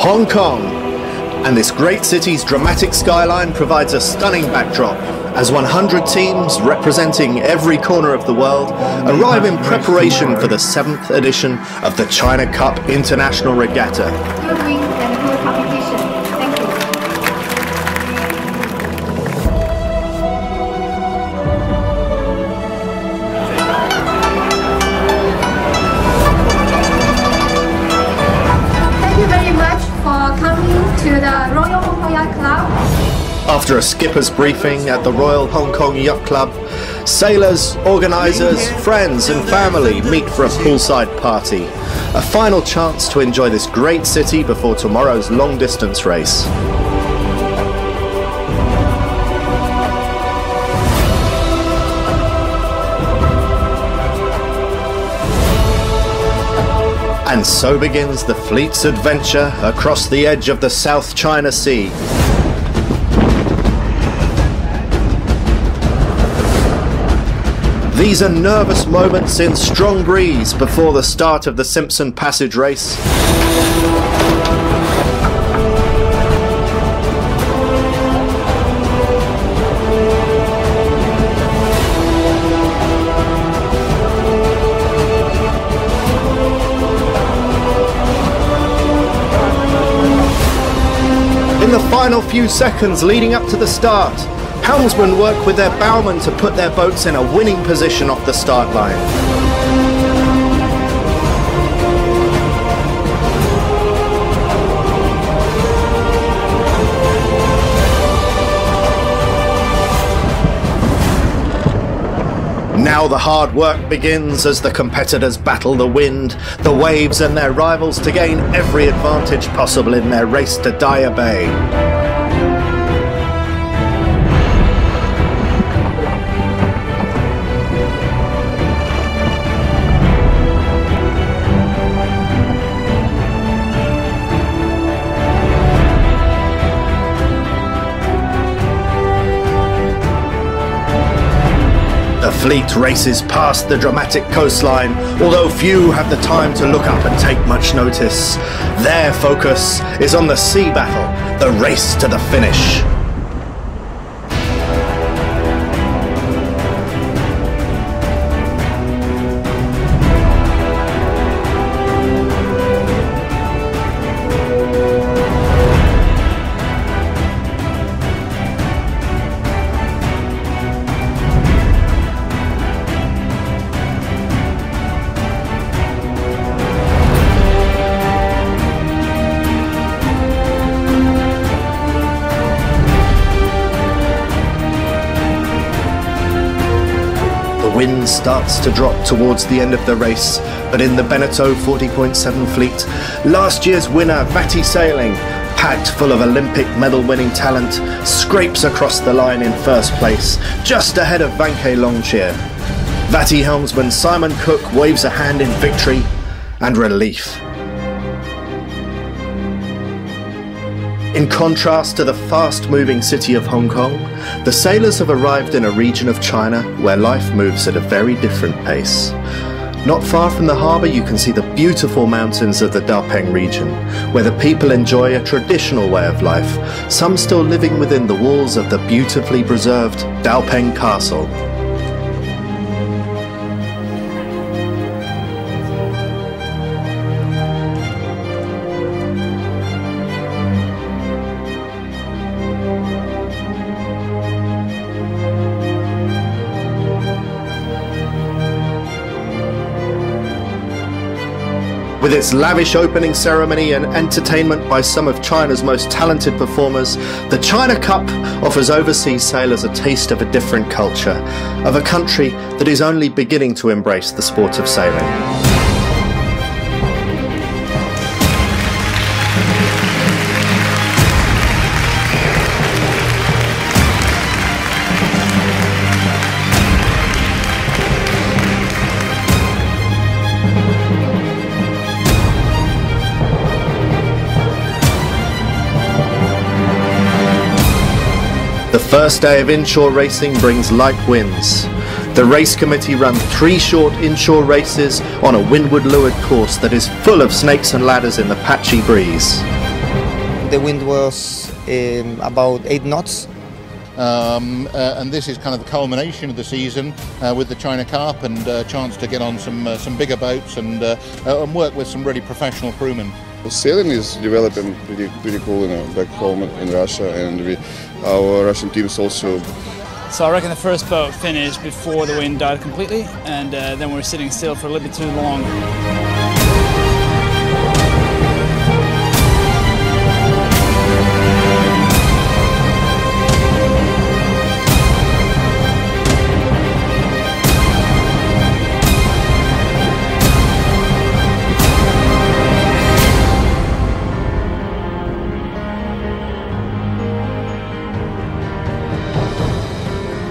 Hong Kong. And this great city's dramatic skyline provides a stunning backdrop as 100 teams representing every corner of the world arrive in preparation for the 7th edition of the China Cup International Regatta. Good win and good competition. Thank you. Thank you very much for coming to the Royal Hong Kong Yacht Club. After a skipper's briefing at the Royal Hong Kong Yacht Club, sailors, organisers, friends and family meet for a poolside party. A final chance to enjoy this great city before tomorrow's long-distance race. And so begins the fleet's adventure across the edge of the South China Sea. These are nervous moments in strong breeze before the start of the Simpson Passage race. In the final few seconds leading up to the start, helmsmen work with their bowmen to put their boats in a winning position off the start line. Now the hard work begins as the competitors battle the wind, the waves and their rivals to gain every advantage possible in their race to Daya Bay. The fleet races past the dramatic coastline, although few have the time to look up and take much notice. Their focus is on the sea battle, the race to the finish. The wind starts to drop towards the end of the race, but in the Beneteau 40.7 fleet, last year's winner Vati Sailing, packed full of Olympic medal-winning talent, scrapes across the line in first place, just ahead of Vanke Longcheer. Vati helmsman Simon Cook waves a hand in victory and relief. In contrast to the fast-moving city of Hong Kong, the sailors have arrived in a region of China where life moves at a very different pace. Not far from the harbour you can see the beautiful mountains of the Dapeng region, where the people enjoy a traditional way of life, some still living within the walls of the beautifully preserved Dapeng Castle. With its lavish opening ceremony and entertainment by some of China's most talented performers, the China Cup offers overseas sailors a taste of a different culture, of a country that is only beginning to embrace the sport of sailing. The first day of inshore racing brings light winds. The race committee run 3 short inshore races on a windward leeward course that is full of snakes and ladders in the patchy breeze. The wind was about 8 knots. And this is kind of the culmination of the season with the China Cup and a chance to get on some bigger boats and work with some really professional crewmen. Sailing is developing pretty cool, back home in Russia, and our Russian team is also. So I reckon the first boat finished before the wind died completely, and then we were sitting still for a little bit too long.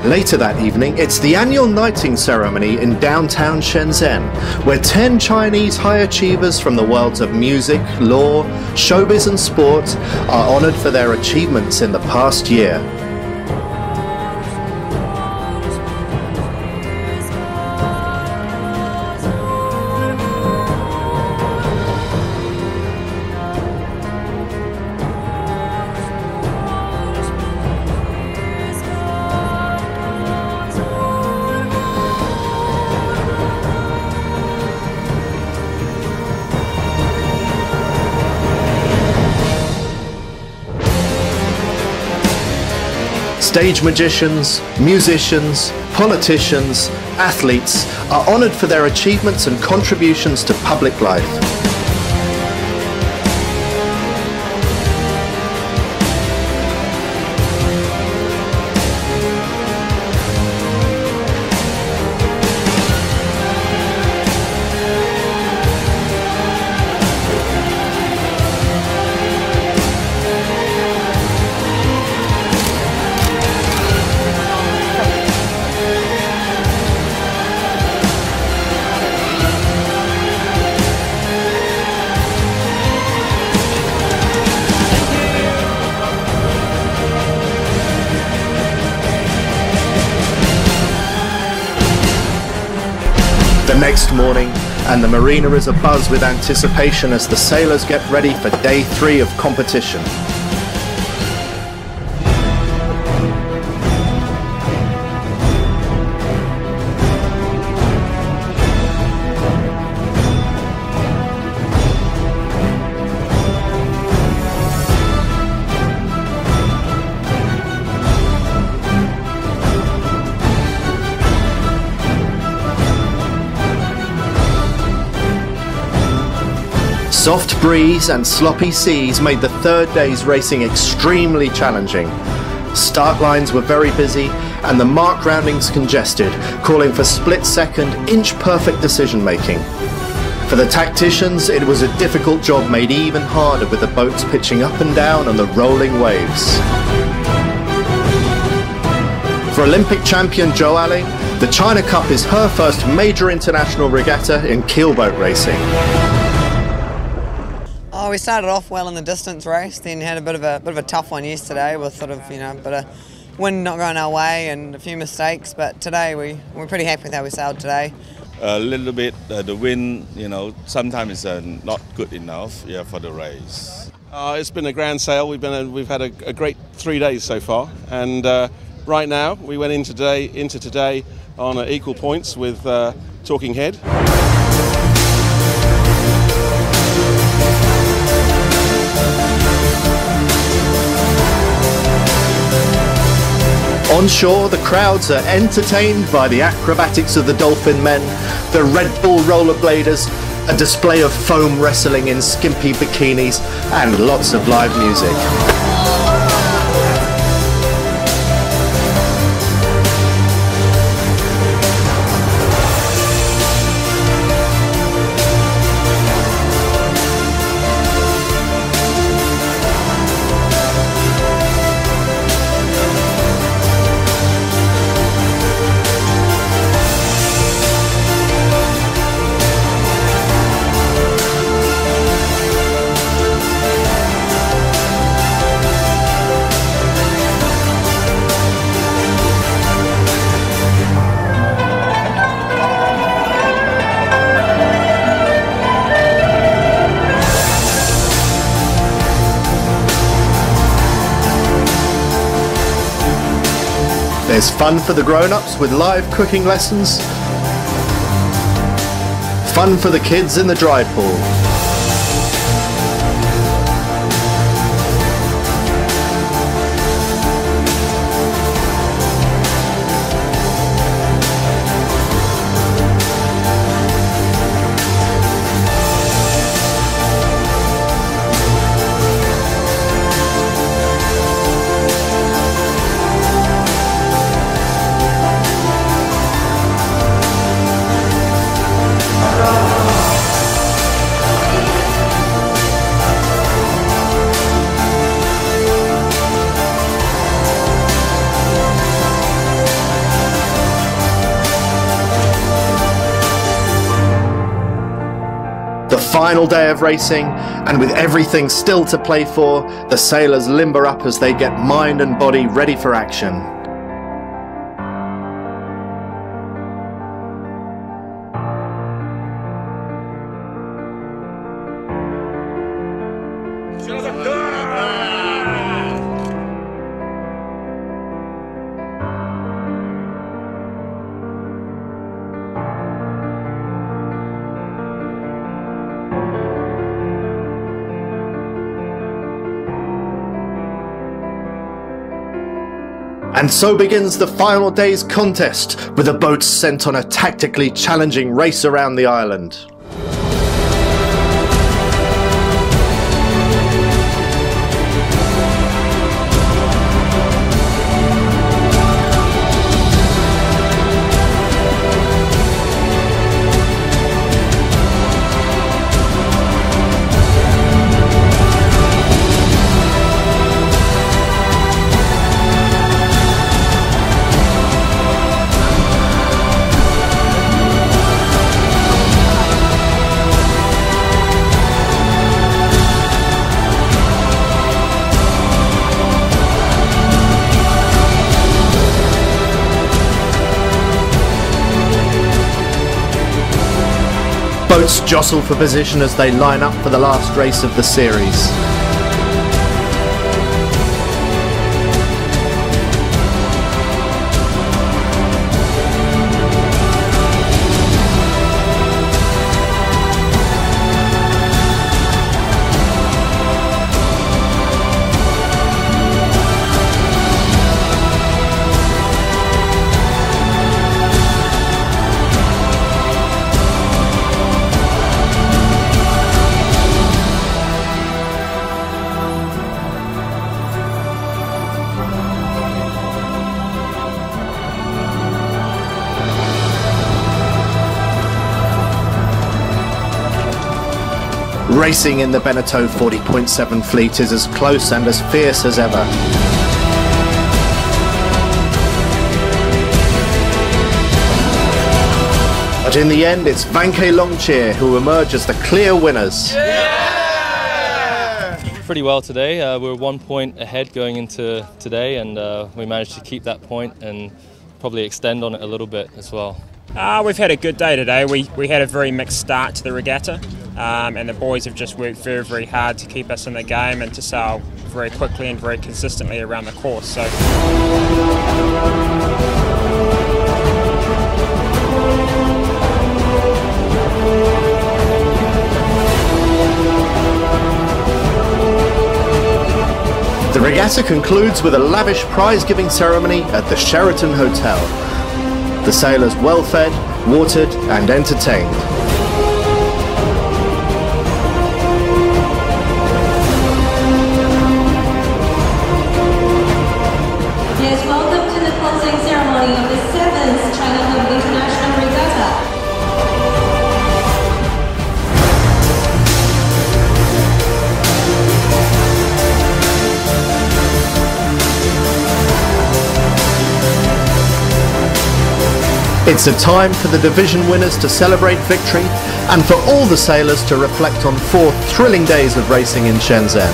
Later that evening, it's the annual knighting ceremony in downtown Shenzhen, where 10 Chinese high achievers from the worlds of music, law, showbiz and sport are honoured for their achievements in the past year. Stage magicians, musicians, politicians, athletes are honoured for their achievements and contributions to public life. The next morning, and the marina is abuzz with anticipation as the sailors get ready for day 3 of competition. Soft breeze and sloppy seas made the third day's racing extremely challenging. Start lines were very busy and the mark roundings congested, calling for split-second, inch-perfect decision-making. For the tacticians, it was a difficult job made even harder with the boats pitching up and down on the rolling waves. For Olympic champion Jo Ali, the China Cup is her first major international regatta in keelboat racing. Oh, we started off well in the distance race, then had a bit of a tough one yesterday with sort of, a bit of wind not going our way and a few mistakes, but today we're pretty happy with how we sailed today. A little bit, the wind, sometimes is not good enough for the race. It's been a grand sail. We've had a great 3 days so far, and right now we went into today on equal points with Talking Head. On shore, the crowds are entertained by the acrobatics of the dolphin men, the Red Bull rollerbladers, a display of foam wrestling in skimpy bikinis, and lots of live music. There's fun for the grown-ups with live cooking lessons, fun for the kids in the dry pool. The final day of racing, and with everything still to play for, the sailors limber up as they get mind and body ready for action. And so begins the final day's contest, with the boats sent on a tactically challenging race around the island. Boats jostle for position as they line up for the last race of the series. Racing in the Beneteau 40.7 fleet is as close and as fierce as ever. But in the end, it's Vanke Longcheer who emerge as the clear winners. Yeah! Pretty well today. We were 1 point ahead going into today, and we managed to keep that point and probably extend on it a little bit as well. We've had a good day today. We had a very mixed start to the regatta, and the boys have just worked very, very hard to keep us in the game and to sail very quickly and very consistently around the course. So. The regatta concludes with a lavish prize-giving ceremony at the Sheraton Hotel. The sailors well fed, watered and entertained. Yes, welcome to the closing ceremony of the 7th China Home International Regatta. It's a time for the division winners to celebrate victory and for all the sailors to reflect on 4 thrilling days of racing in Shenzhen.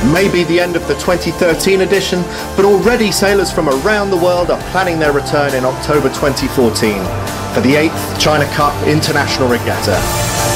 It may be the end of the 2013 edition, but already sailors from around the world are planning their return in October 2014 for the 8th China Cup International Regatta.